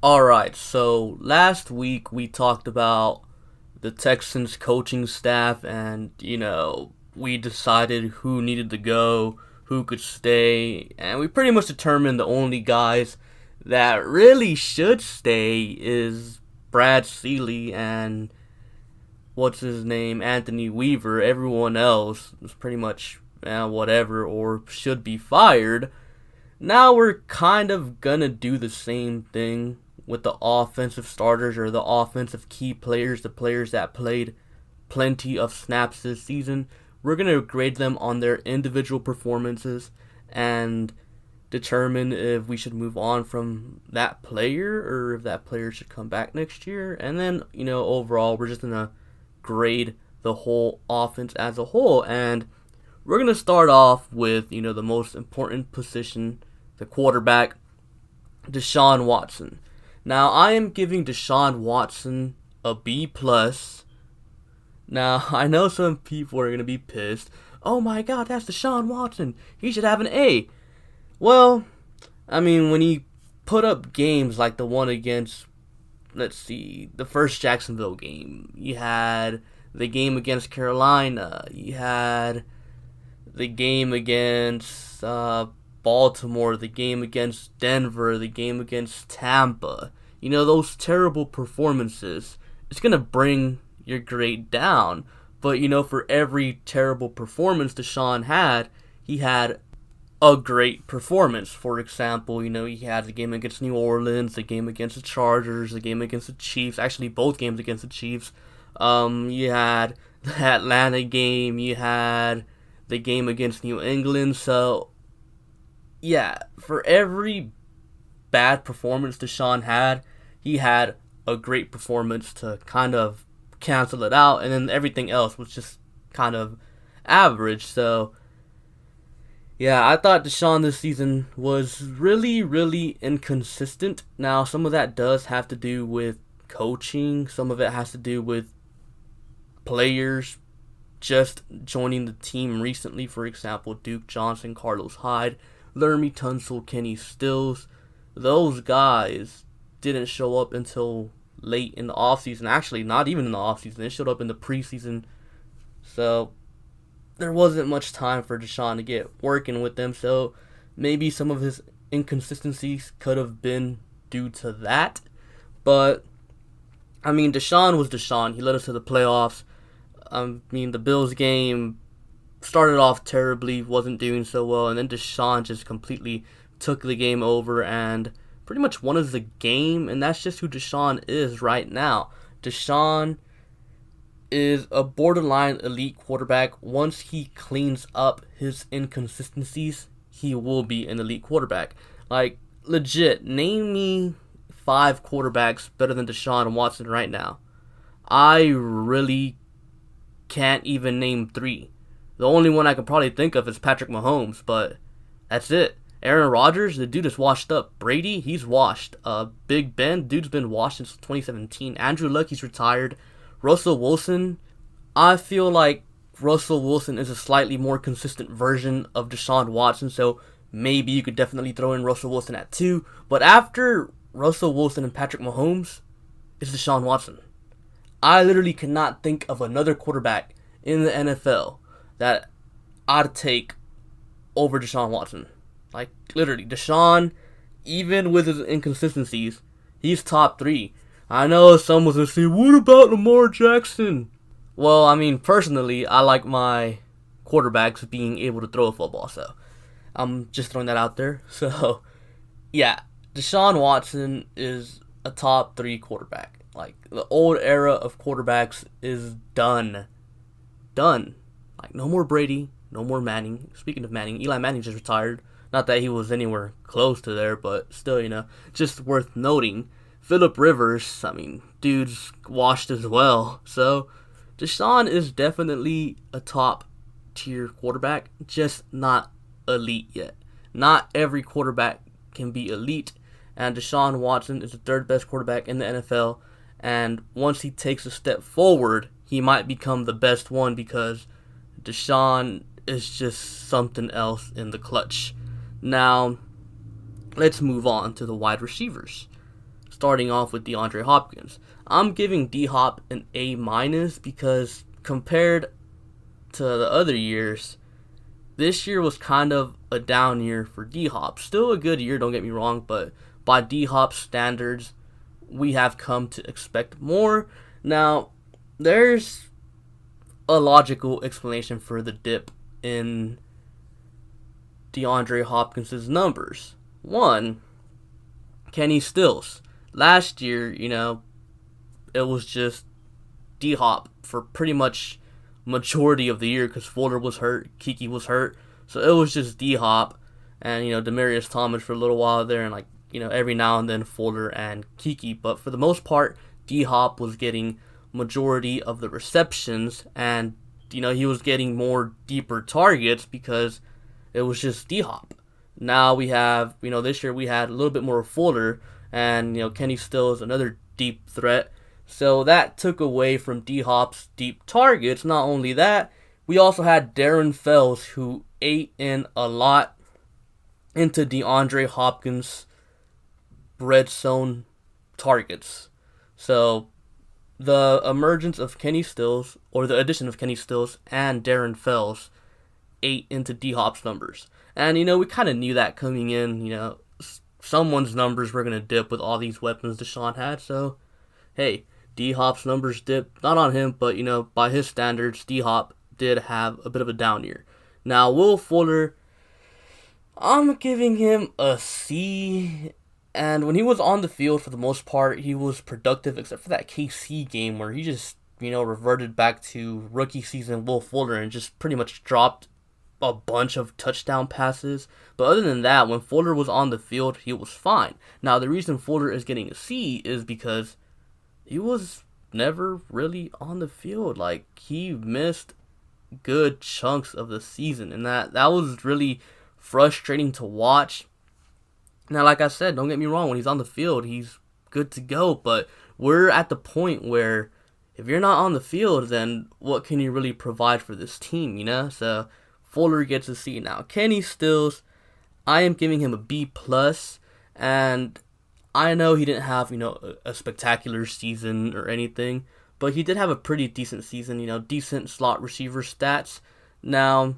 Alright, so last week we talked about the Texans coaching staff and, we decided who needed to go, who could stay, and we pretty much determined the only guys that really should stay is Brad Seeley and what's his name, Anthony Weaver. Everyone else is pretty much whatever or should be fired. Now we're kind of gonna do the same thing with the offensive starters or the offensive key players, the players that played plenty of snaps this season. We're gonna grade them on their individual performances and determine if we should move on from that player or if that player should come back next year. And then, overall, we're just gonna grade the whole offense as a whole. And we're gonna start off with, the most important position, the quarterback, Deshaun Watson. Now, I am giving Deshaun Watson a B plus. Now, I know some people are going to be pissed. Oh my god, that's Deshaun Watson. He should have an A. Well, when he put up games like the one against, the first Jacksonville game. You had the game against Carolina. You had the game against Baltimore, the game against Denver, the game against Tampa. Those terrible performances, it's going to bring your grade down. But, for every terrible performance Deshaun had, he had a great performance. For example, he had the game against New Orleans, the game against the Chargers, the game against the Chiefs, actually both games against the Chiefs. You had the Atlanta game, you had the game against New England. So yeah, for every bad performance Deshaun had, he had a great performance to kind of cancel it out, and then everything else was just kind of average. So yeah, I thought Deshaun this season was really, really inconsistent. Now, some of that does have to do with coaching. Some of it has to do with players just joining the team recently. For example, Duke Johnson, Carlos Hyde, Laramie Tunsil, Kenny Stills. Those guys didn't show up until late in the offseason. Actually, not even in the offseason. They showed up in the preseason. So there wasn't much time for Deshaun to get working with them. So maybe some of his inconsistencies could have been due to that. But, Deshaun was Deshaun. He led us to the playoffs. The Bills game started off terribly, wasn't doing so well, and then Deshaun just completely took the game over and pretty much won us the game, and that's just who Deshaun is right now. Deshaun is a borderline elite quarterback. Once he cleans up his inconsistencies, he will be an elite quarterback. Like, legit, name me 5 quarterbacks better than Deshaun Watson right now. I really can't even name 3. The only one I could probably think of is Patrick Mahomes, but that's it. Aaron Rodgers, the dude is washed up. Brady, he's washed. Big Ben, dude's been washed since 2017. Andrew Luck, he's retired. Russell Wilson, I feel like Russell Wilson is a slightly more consistent version of Deshaun Watson, so maybe you could definitely throw in Russell Wilson at 2. But after Russell Wilson and Patrick Mahomes, it's Deshaun Watson. I literally cannot think of another quarterback in the NFL that I'd take over Deshaun Watson. Like, literally, Deshaun, even with his inconsistencies, he's top 3. I know someone's going to say, what about Lamar Jackson? Well, personally, I like my quarterbacks being able to throw a football, so I'm just throwing that out there. So, yeah, Deshaun Watson is a top 3 quarterback. Like, the old era of quarterbacks is done. Done. Like, no more Brady, no more Manning. Speaking of Manning, Eli Manning just retired. Not that he was anywhere close to there, but still, just worth noting. Phillip Rivers, dude's washed as well. So, Deshaun is definitely a top tier quarterback, just not elite yet. Not every quarterback can be elite, and Deshaun Watson is the 3rd best quarterback in the NFL, and once he takes a step forward, he might become the best one because Deshaun is just something else in the clutch. Now, let's move on to the wide receivers. starting off with DeAndre Hopkins. I'm giving D-Hop an A- because compared to the other years, this year was kind of a down year for D-Hop. Still a good year, don't get me wrong, but by D-Hop standards, we have come to expect more. Now, there's a logical explanation for the dip in DeAndre Hopkins' numbers. One, Kenny Stills. Last year, it was just D-Hop for pretty much majority of the year because Fuller was hurt, Kiki was hurt, so it was just D-Hop and Demaryius Thomas for a little while there, and every now and then Fuller and Kiki. But for the most part, D-Hop was getting majority of the receptions, and he was getting more deeper targets because it was just D-Hop. Now we have, this year we had a little bit more Fuller, and Kenny Stills another deep threat. So that took away from D-Hop's deep targets. Not only that, we also had Darren Fells, who ate in a lot into DeAndre Hopkins' red zone targets. So the emergence of Kenny Stills, or the addition of Kenny Stills and Darren Fells, ate into D-Hop's numbers. And, we kind of knew that coming in. Someone's numbers were going to dip with all these weapons Deshaun had. So, hey, D-Hop's numbers dipped. Not on him, but, by his standards, D-Hop did have a bit of a down year. Now, Will Fuller, I'm giving him a C. And when he was on the field, for the most part, he was productive, except for that KC game where he just, reverted back to rookie season Will Fuller and just pretty much dropped a bunch of touchdown passes. But other than that, when Fuller was on the field, he was fine. Now, the reason Fuller is getting a C is because he was never really on the field. Like, he missed good chunks of the season, and that was really frustrating to watch. Now, like I said, don't get me wrong, when he's on the field, he's good to go, but we're at the point where if you're not on the field, then what can you really provide for this team, So Fuller gets a C. Now, Kenny Stills, I am giving him a B+, and I know he didn't have, a spectacular season or anything, but he did have a pretty decent season, decent slot receiver stats. Now,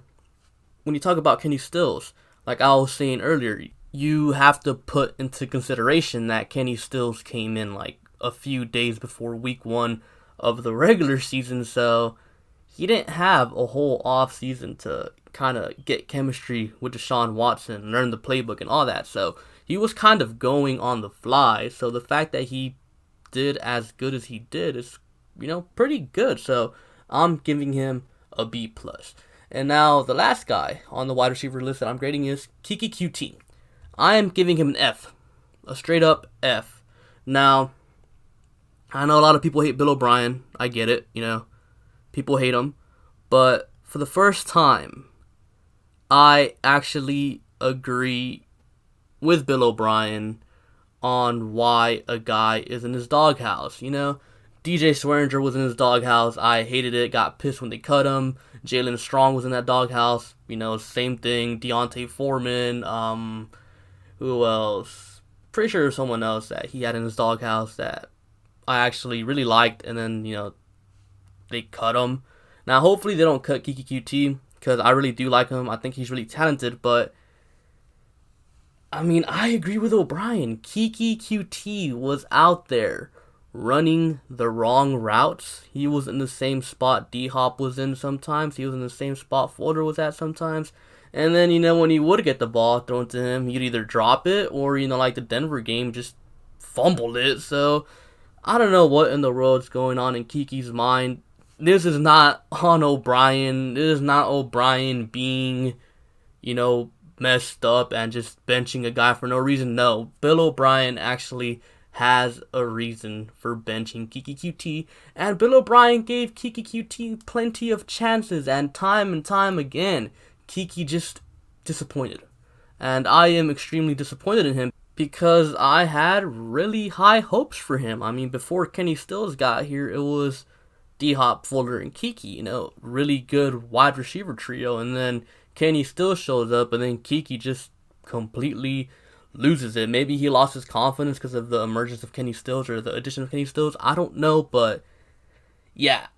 when you talk about Kenny Stills, like I was saying earlier, you have to put into consideration that Kenny Stills came in like a few days before week 1 of the regular season, so he didn't have a whole off season to kind of get chemistry with Deshaun Watson, learn the playbook and all that, so he was kind of going on the fly. So the fact that he did as good as he did is, pretty good. So I'm giving him a B+. And now the last guy on the wide receiver list that I'm grading is Kiki QT. I am giving him an F, a straight up F. Now, I know a lot of people hate Bill O'Brien. I get it, people hate him. But for the first time, I actually agree with Bill O'Brien on why a guy is in his doghouse. DJ Swearinger was in his doghouse. I hated it, got pissed when they cut him. Jalen Strong was in that doghouse. Same thing. Deontay Foreman. Who else? Pretty sure there's someone else that he had in his doghouse that I actually really liked, and then, they cut him. Now, hopefully they don't cut Kiki QT, because I really do like him. I think he's really talented, but I agree with O'Brien. Kiki QT was out there running the wrong routes. He was in the same spot D-Hop was in sometimes. He was in the same spot Fuller was at sometimes. And then, when he would get the ball thrown to him, he'd either drop it or, like the Denver game, just fumbled it. So, I don't know what in the world's going on in Kiki's mind. This is not on O'Brien. This is not O'Brien being, messed up and just benching a guy for no reason. No, Bill O'Brien actually has a reason for benching Kiki QT, and Bill O'Brien gave Kiki QT plenty of chances, and time again, Kiki just disappointed. And I am extremely disappointed in him because I had really high hopes for him. Before Kenny Stills got here, it was D-Hop, Fuller, and Kiki, really good wide receiver trio, and then Kenny Stills shows up, and then Kiki just completely loses it. Maybe he lost his confidence because of the emergence of Kenny Stills or the addition of Kenny Stills. I don't know, but yeah,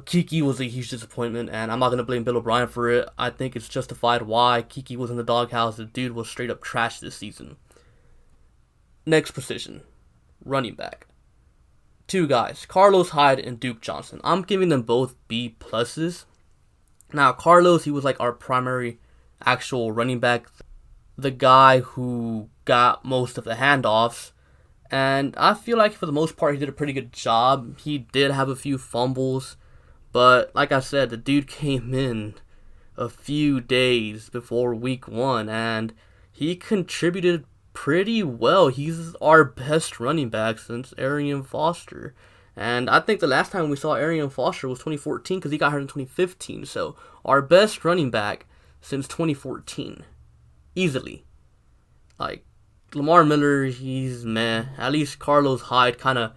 Kiki was a huge disappointment, and I'm not going to blame Bill O'Brien for it. I think it's justified why Kiki was in the doghouse. The dude was straight up trash this season. Next position, running back. Two guys, Carlos Hyde and Duke Johnson. I'm giving them both B pluses. Now, Carlos, he was like our primary actual running back, the guy who got most of the handoffs. And I feel like for the most part, he did a pretty good job. He did have a few fumbles. But like I said, the dude came in a few days before week 1. And he contributed pretty well. He's our best running back since Arian Foster. And I think the last time we saw Arian Foster was 2014 because he got hurt in 2015. So our best running back since 2014. Easily. Like, Lamar Miller, he's meh. At least Carlos Hyde kind of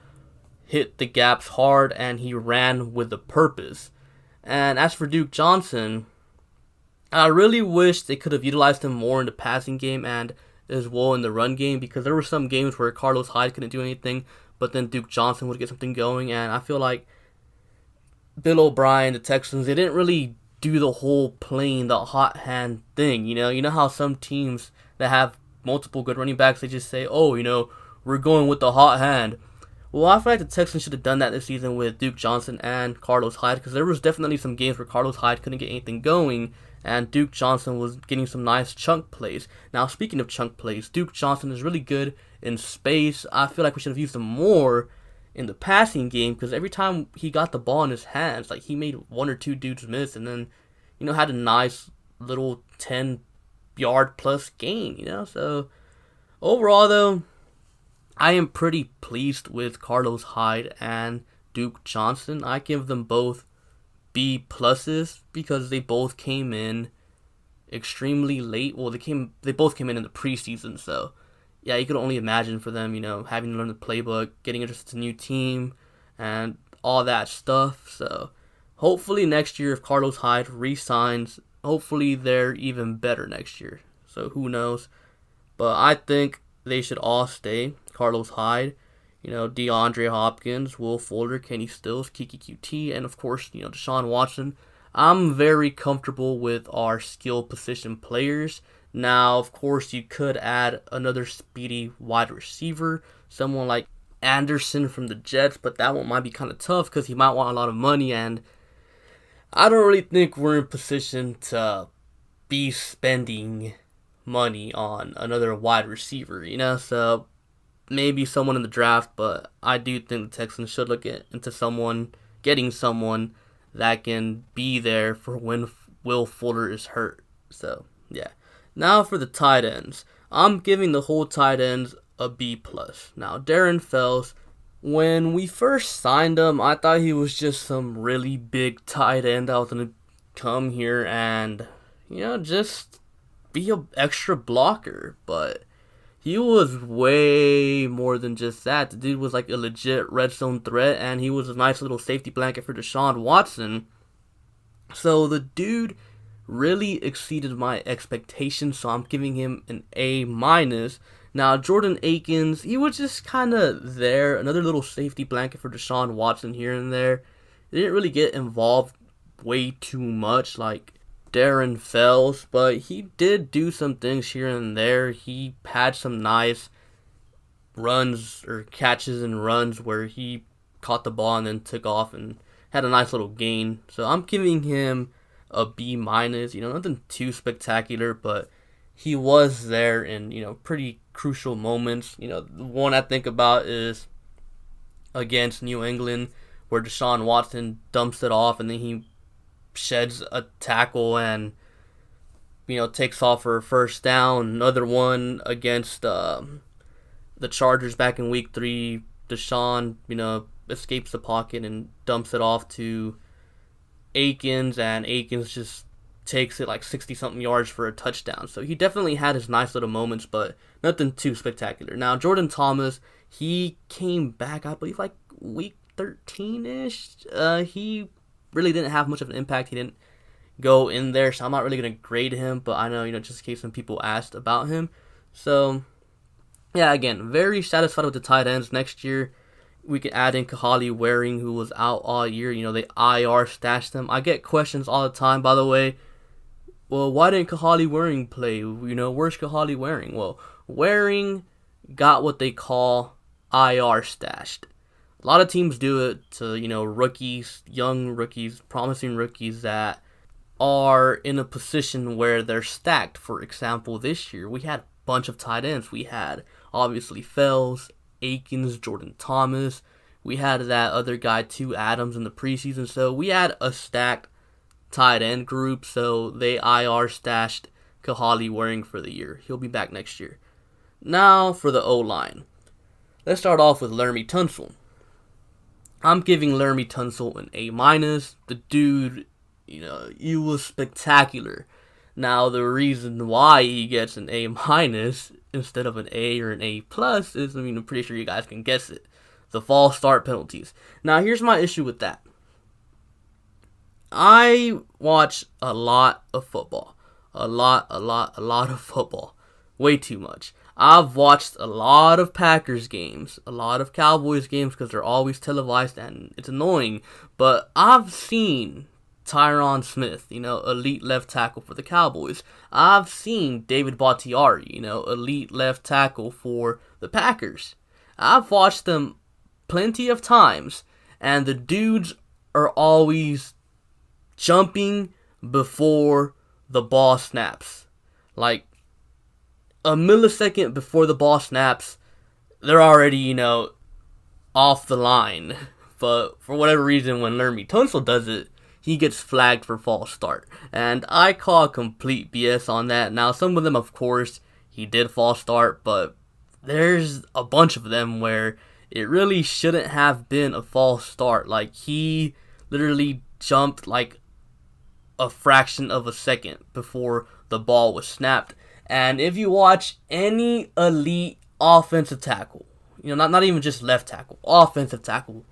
hit the gaps hard and he ran with a purpose. And as for Duke Johnson, I really wish they could have utilized him more in the passing game and as well in the run game, because there were some games where Carlos Hyde couldn't do anything, but then Duke Johnson would get something going. And I feel like Bill O'Brien, the Texans, they didn't really do the whole playing the hot hand thing. You know how some teams that have multiple good running backs, they just say, we're going with the hot hand. Well, I feel like the Texans should have done that this season with Duke Johnson and Carlos Hyde, because there was definitely some games where Carlos Hyde couldn't get anything going, and Duke Johnson was getting some nice chunk plays. Now, speaking of chunk plays, Duke Johnson is really good in space. I feel like we should have used him more in the passing game, because every time he got the ball in his hands, like, he made one or two dudes miss, and then, had a nice little 10-yard plus gain, So, overall, though, I am pretty pleased with Carlos Hyde and Duke Johnson. I give them both B pluses because they both came in extremely late. Well, they both came in the preseason, so yeah, you could only imagine for them, having to learn the playbook, getting into a new team, and all that stuff. So hopefully next year, if Carlos Hyde re-signs, hopefully they're even better next year. So who knows? But I think they should all stay. Carlos Hyde, DeAndre Hopkins, Will Fuller, Kenny Stills, Kiki QT, and of course, Deshaun Watson. I'm very comfortable with our skill position players. Now, of course, you could add another speedy wide receiver, someone like Anderson from the Jets, but that one might be kind of tough because he might want a lot of money, and I don't really think we're in position to be spending money on another wide receiver, so maybe someone in the draft, but I do think the Texans should look into getting someone that can be there for when Will Fuller is hurt. So, yeah. Now for the tight ends. I'm giving the whole tight ends a B+. Now, Darren Fells, when we first signed him, I thought he was just some really big tight end that was going to come here and, just be an extra blocker, but he was way more than just that. The dude was like a legit red zone threat, and he was a nice little safety blanket for Deshaun Watson. So the dude really exceeded my expectations, so I'm giving him an A-. Now, Jordan Akins, he was just kind of there, another little safety blanket for Deshaun Watson here and there. He didn't really get involved way too much like Darren Fells, but he did do some things here and there. He had some nice runs or catches and runs where he caught the ball and then took off and had a nice little gain. So I'm giving him a B-. Nothing too spectacular, but he was there in, pretty crucial moments. The one I think about is against New England where Deshaun Watson dumps it off and then he sheds a tackle and takes off for a first down. Another one against the Chargers back in week 3, Deshaun escapes the pocket and dumps it off to Akins, and Akins just takes it like 60 something yards for a touchdown. So he definitely had his nice little moments, but nothing too spectacular. Now Jordan Thomas, he came back I believe like week 13ish. He really didn't have much of an impact. He didn't go in there, so I'm not really going to grade him, but I know, just in case some people asked about him. So, yeah, again, very satisfied with the tight ends. Next year, we can add in Kahali Waring, who was out all year. They IR stashed him. I get questions all the time, by the way. Well, why didn't Kahali Waring play? Where's Kahali Waring? Well, Waring got what they call IR stashed. A lot of teams do it to, rookies, young rookies, promising rookies that are in a position where they're stacked. For example, this year, we had a bunch of tight ends. We had, obviously, Fells, Akins, Jordan Thomas. We had that other guy, too, Adams, in the preseason. So we had a stacked tight end group. So they IR stashed Kahali Waring for the year. He'll be back next year. Now for the O-line. Let's start off with Laremy Tunsil. I'm giving Laremy Tunsil an A-. The dude, he was spectacular. Now, the reason why he gets an A- instead of an A or an A+ is, I'm pretty sure you guys can guess it. The false start penalties. Now, here's my issue with that. I watch a lot of football. A lot of football. Way too much. I've watched a lot of Packers games, a lot of Cowboys games because they're always televised and it's annoying. But I've seen Tyron Smith, elite left tackle for the Cowboys. I've seen David Bakhtiari, elite left tackle for the Packers. I've watched them plenty of times, and the dudes are always jumping before the ball snaps. Like, a millisecond before the ball snaps, they're already, off the line. But for whatever reason, when Laremy Tunsil does it, he gets flagged for false start. And I call complete BS on that. Now, some of them, of course, he did false start, but there's a bunch of them where it really shouldn't have been a false start. Like, he literally jumped like a fraction of a second before the ball was snapped. And if you watch any elite offensive tackle, not even just left tackle, offensive tackle,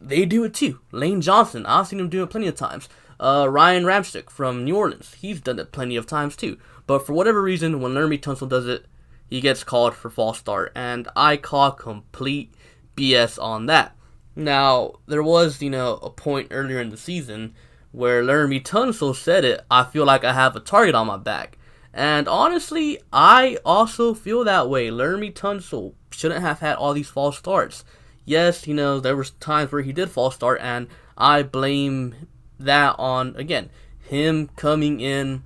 they do it too. Lane Johnson, I've seen him do it plenty of times. Ryan Ramczyk from New Orleans, he's done it plenty of times too. But for whatever reason, when Laremy Tunsil does it, he gets called for false start. And I call complete BS on that. Now, there was, a point earlier in the season where Laremy Tunsil said it, I feel like I have a target on my back. And honestly, I also feel that way. Laremy Tunsil shouldn't have had all these false starts. Yes, there was times where he did false start, and I blame that on, again, him coming in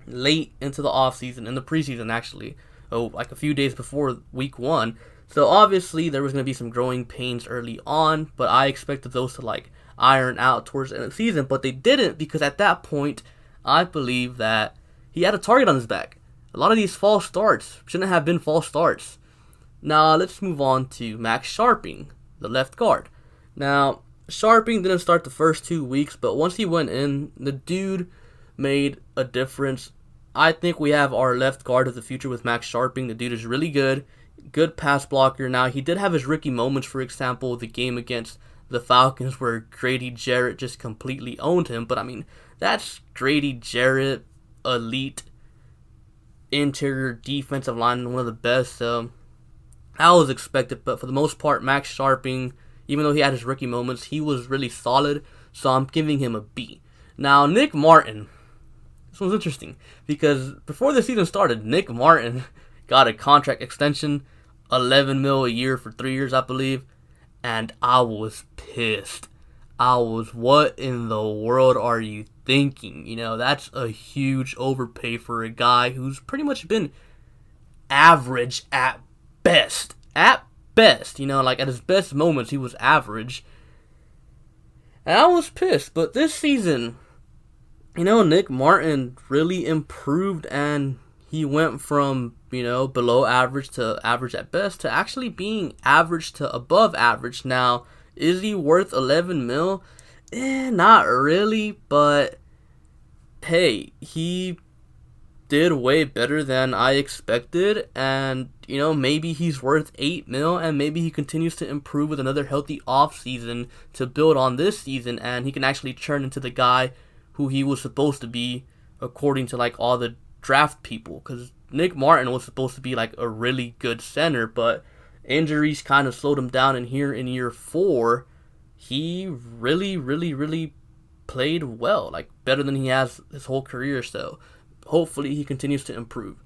late into the offseason, in the preseason actually, like a few days before week 1. So obviously there was going to be some growing pains early on, but I expected those to iron out towards the end of the season, but they didn't, because at that point, I believe that he had a target on his back. A lot of these false starts shouldn't have been false starts. Now, let's move on to Max Scharping, the left guard. Now, Scharping didn't start the first 2 weeks, but once he went in, the dude made a difference. I think we have our left guard of the future with Max Scharping. The dude is really good pass blocker. Now, he did have his rookie moments, for example, the game against the Falcons where Grady Jarrett just completely owned him. But, that's Grady Jarrett, elite interior defensive line, one of the best. So that was expected, but for the most part, Max Scharping, even though he had his rookie moments, he was really solid. So I'm giving him a B. Now, Nick Martin, this one's interesting because before the season started, Nick Martin got a contract extension, $11 million a year for 3 years, I believe, and I was pissed. What in the world are you thinking? That's a huge overpay for a guy who's pretty much been average at best. At best, at his best moments, he was average. And I was pissed. But this season, Nick Martin really improved, and he went from, below average to average at best to actually being average to above average. Now, is he worth $11 million? Not really, but hey, he did way better than I expected, and maybe he's worth $8 million, and maybe he continues to improve with another healthy offseason to build on this season, and he can actually turn into the guy who he was supposed to be according to all the draft people, because Nick Martin was supposed to be like a really good center, but injuries kind of slowed him down. And here in year 4, he really played well, like better than he has his whole career. So hopefully he continues to improve.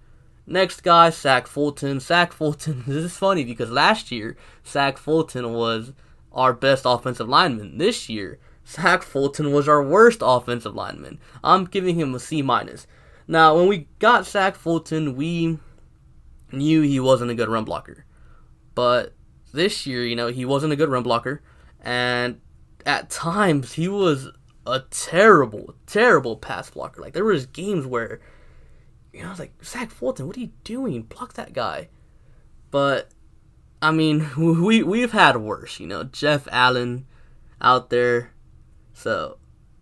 Next guy, Zach Fulton. Zach Fulton, this is funny because last year, Zach Fulton was our best offensive lineman. This year, Zach Fulton was our worst offensive lineman. I'm giving him a C-. Now, when we got Zach Fulton, we knew he wasn't a good run blocker. But this year, he wasn't a good run blocker. And at times, he was a terrible pass blocker. Like, there was games where, I was like, Zach Fulton, what are you doing? Block that guy. But, I mean, we've had worse. Jeff Allen out there. So,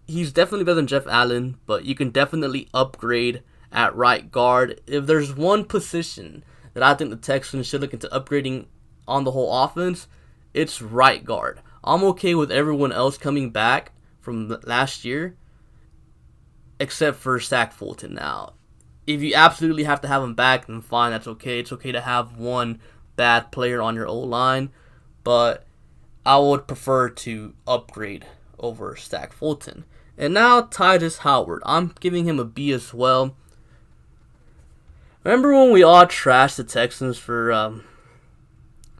he's definitely better than Jeff Allen, but you can definitely upgrade at right guard. If there's one position that I think the Texans should look into upgrading on the whole offense, it's right guard. I'm okay with everyone else coming back from last year, except for Zach Fulton. Now, if you absolutely have to have him back, then fine, that's okay. It's okay to have one bad player on your O-line, but I would prefer to upgrade over Zach Fulton. And now Titus Howard. I'm giving him a B as well. Remember when we all trashed the Texans for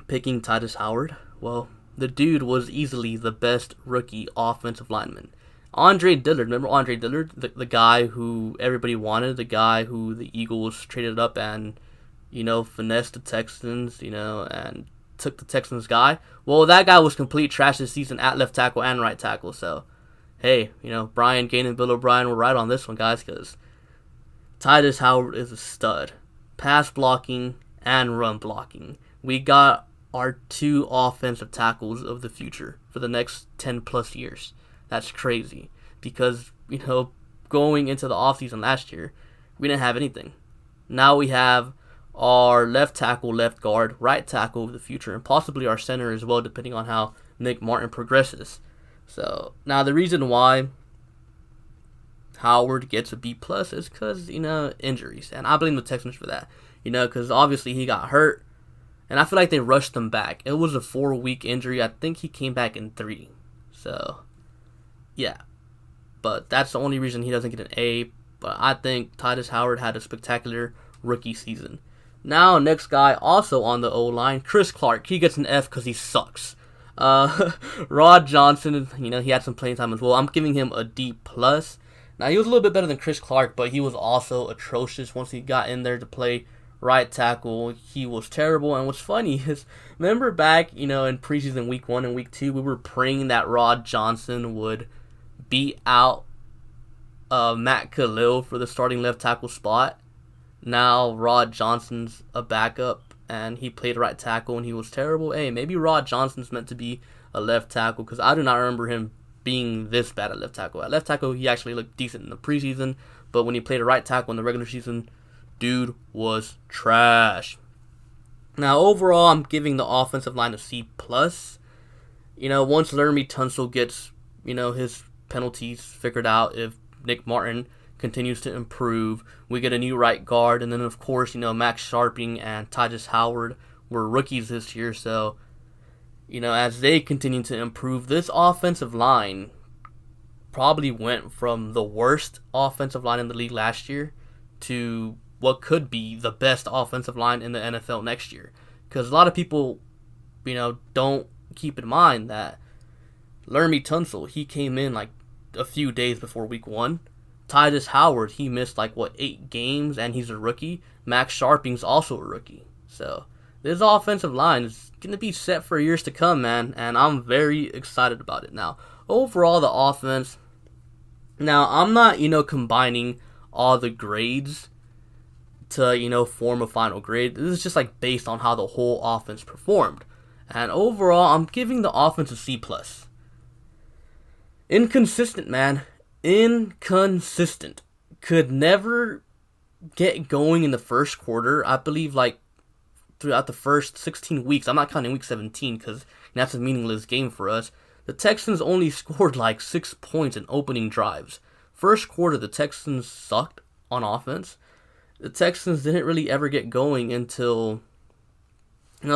picking Titus Howard? Well, the dude was easily the best rookie offensive lineman. Andre Dillard, remember Andre Dillard? The guy who everybody wanted, the guy who the Eagles traded up and, finessed the Texans, and took the Texans guy. Well, that guy was complete trash this season at left tackle and right tackle, so hey, Brian Gain and Bill O'Brien were right on this one, guys, because Titus Howard is a stud. Pass blocking and run blocking. We got our 2 offensive tackles of the future for the next 10 plus years. That's crazy because, going into the offseason last year, we didn't have anything. Now we have our left tackle, left guard, right tackle of the future, and possibly our center as well, depending on how Nick Martin progresses. So, now the reason why Howard gets a B+ is because, injuries. And I blame the Texans for that. Because obviously he got hurt. And I feel like they rushed him back. It was a 4-week injury. I think he came back in 3. So, yeah. But that's the only reason he doesn't get an A. But I think Titus Howard had a spectacular rookie season. Now, next guy, also on the O-line, Chris Clark. He gets an F because he sucks. Rod Johnson, he had some playing time as well. I'm giving him a D+. Now, he was a little bit better than Chris Clark, but he was also atrocious once he got in there to play right tackle. He was terrible. And what's funny is, remember back, in preseason week 1 and week 2, we were praying that Rod Johnson would beat out Matt Khalil for the starting left tackle spot. Now Rod Johnson's a backup, and he played right tackle, and he was terrible. Hey, maybe Rod Johnson's meant to be a left tackle, because I do not remember him being this bad at left tackle. At left tackle, he actually looked decent in the preseason, but when he played a right tackle in the regular season, dude was trash. Now, overall, I'm giving the offensive line a C+. Once Laramie Tunsil gets, his penalties figured out, if Nick Martin continues to improve, we get a new right guard, and then, of course, Max Sharping and Titus Howard were rookies this year, so, as they continue to improve, this offensive line probably went from the worst offensive line in the league last year to what could be the best offensive line in the NFL next year. Because a lot of people, don't keep in mind that Laramie Tunsil, he came in like a few days before week 1. Titus Howard, he missed 8 games, and he's a rookie. Max Sharping's also a rookie. So, this offensive line is going to be set for years to come, man, and I'm very excited about it. Now, overall, the offense, now, I'm not, combining all the grades to, form a final grade. This is just, based on how the whole offense performed. And overall, I'm giving the offense a C+. Inconsistent, man. Inconsistent. Could never get going in the first quarter. I believe, throughout the first 16 weeks, I'm not counting week 17 because that's a meaningless game for us. The Texans only scored 6 points in opening drives. First quarter, the Texans sucked on offense. the Texans didn't really ever get going until,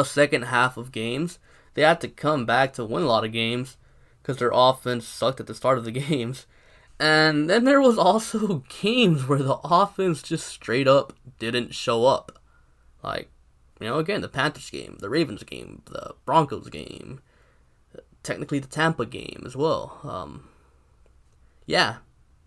second half of games. They had to come back to win a lot of games because their offense sucked at the start of the games. And then there was also games where the offense just straight up didn't show up. Like, again, the Panthers game, the Ravens game, the Broncos game, technically the Tampa game as well. Yeah,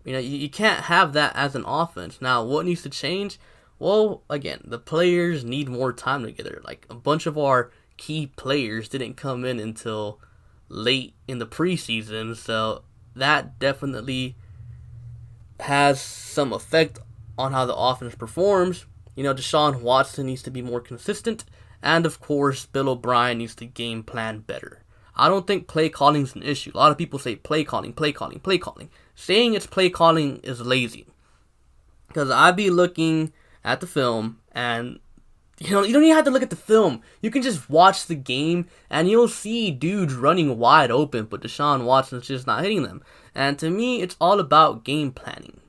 you can't have that as an offense. Now, what needs to change? Well, again, the players need more time together. Like, a bunch of our key players didn't come in until late in the preseason, so that definitely has some effect on how the offense performs. Deshaun Watson needs to be more consistent, and of course, Bill O'Brien needs to game plan better. I don't think play calling is an issue. A lot of people say play calling, play calling, play calling. Saying it's play calling is lazy. Because I'd be looking at the film, and you don't even have to look at the film. You can just watch the game, and you'll see dudes running wide open, but Deshaun Watson's just not hitting them. And to me, it's all about game planning.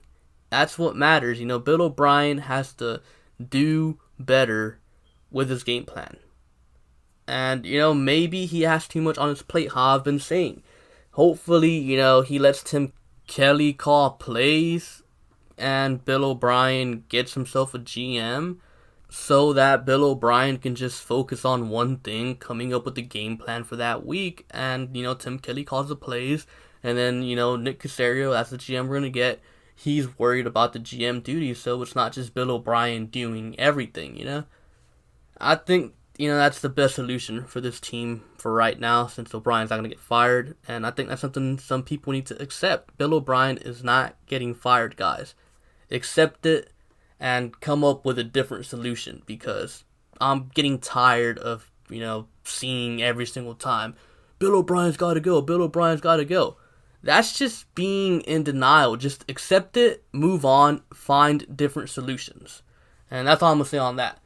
That's what matters. Bill O'Brien has to do better with his game plan. And, maybe he has too much on his plate, how I've been saying. Hopefully, he lets Tim Kelly call plays, and Bill O'Brien gets himself a GM, so that Bill O'Brien can just focus on one thing, coming up with the game plan for that week, and, Tim Kelly calls the plays, and then, Nick Caserio, that's the GM we're going to get, he's worried about the GM duties, so it's not just Bill O'Brien doing everything, I think, that's the best solution for this team for right now, since O'Brien's not going to get fired, and I think that's something some people need to accept. Bill O'Brien is not getting fired, guys. Accept it and come up with a different solution, because I'm getting tired of, seeing every single time, Bill O'Brien's got to go, Bill O'Brien's got to go. That's just being in denial. Just accept it, move on, find different solutions. And that's all I'm going to say on that.